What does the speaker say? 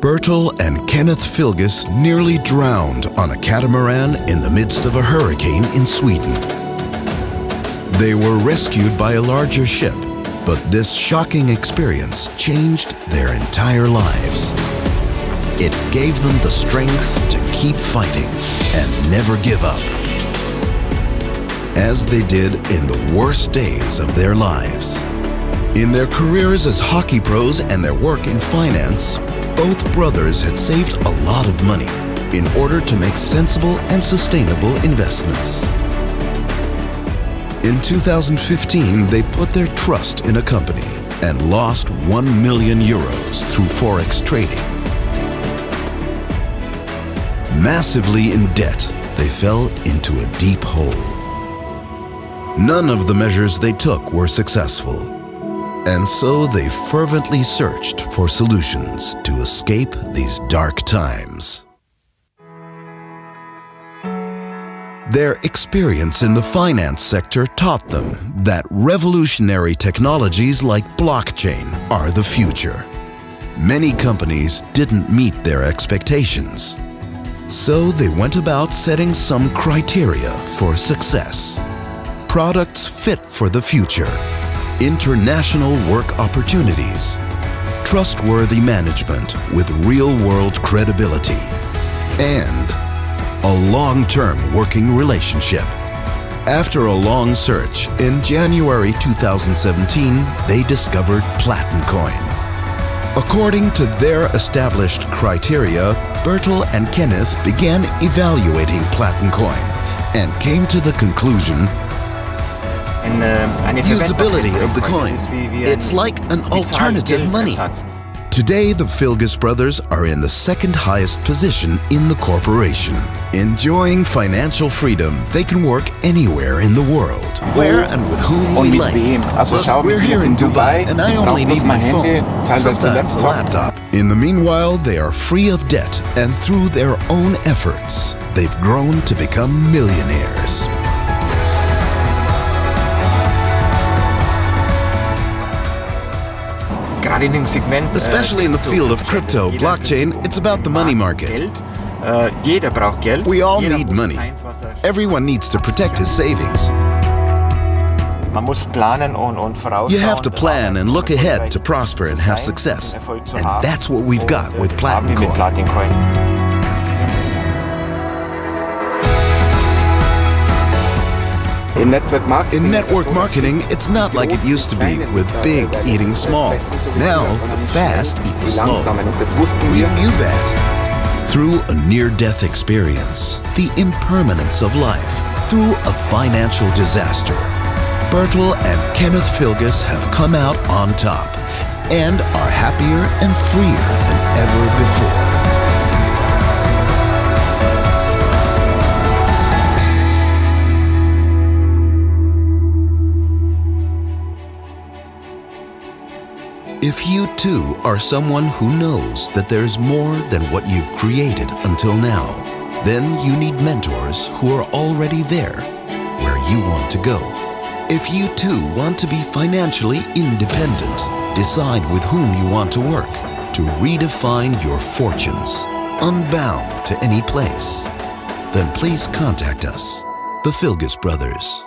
Bertel and Kenneth Filgis nearly drowned on a catamaran in the midst of a hurricane in Sweden. They were rescued by a larger ship, but this shocking experience changed their entire lives. It gave them the strength to keep fighting and never give up, as they did in the worst days of their lives. In their careers as hockey pros and their work in finance, both brothers had saved a lot of money in order to make sensible and sustainable investments. In 2015, they put their trust in a company and lost 1 million euros through forex trading. Massively in debt, they fell into a deep hole. None of the measures they took were successful, and so they fervently searched for solutions to escape these dark times. Their experience in the finance sector taught them that revolutionary technologies like blockchain are the future. Many companies didn't meet their expectations, so they went about setting some criteria for success. Products fit for the future, international work opportunities, trustworthy management with real-world credibility, and a long-term working relationship. After a long search, in January 2017, they discovered PLATINCOIN. According to their established criteria, Bertel and Kenneth began evaluating PLATINCOIN and came to the conclusion: usability of the coin. It's like an alternative money. Today, the Filgis brothers are in the second highest position in the corporation. Enjoying financial freedom, they can work anywhere in the world, where and with whom we like. But we're here in Dubai, and I only need my phone, sometimes a laptop. In the meanwhile, they are free of debt, and through their own efforts, they've grown to become millionaires. Especially in the field of crypto, blockchain, it's about the money market. We all need money. Everyone needs to protect his savings. You have to plan and look ahead to prosper and have success. And that's what we've got with PLATINCOIN. In network marketing, it's not like it used to be, with big eating small. Now, the fast eat the slow. We knew that. Through a near-death experience, the impermanence of life, through a financial disaster, Bertel and Kenneth Filgis have come out on top and are happier and freer than ever before. If you too are someone who knows that there's more than what you've created until now, then you need mentors who are already there, where you want to go. If you too want to be financially independent, decide with whom you want to work, to redefine your fortunes, unbound to any place, then please contact us, the Filgis brothers.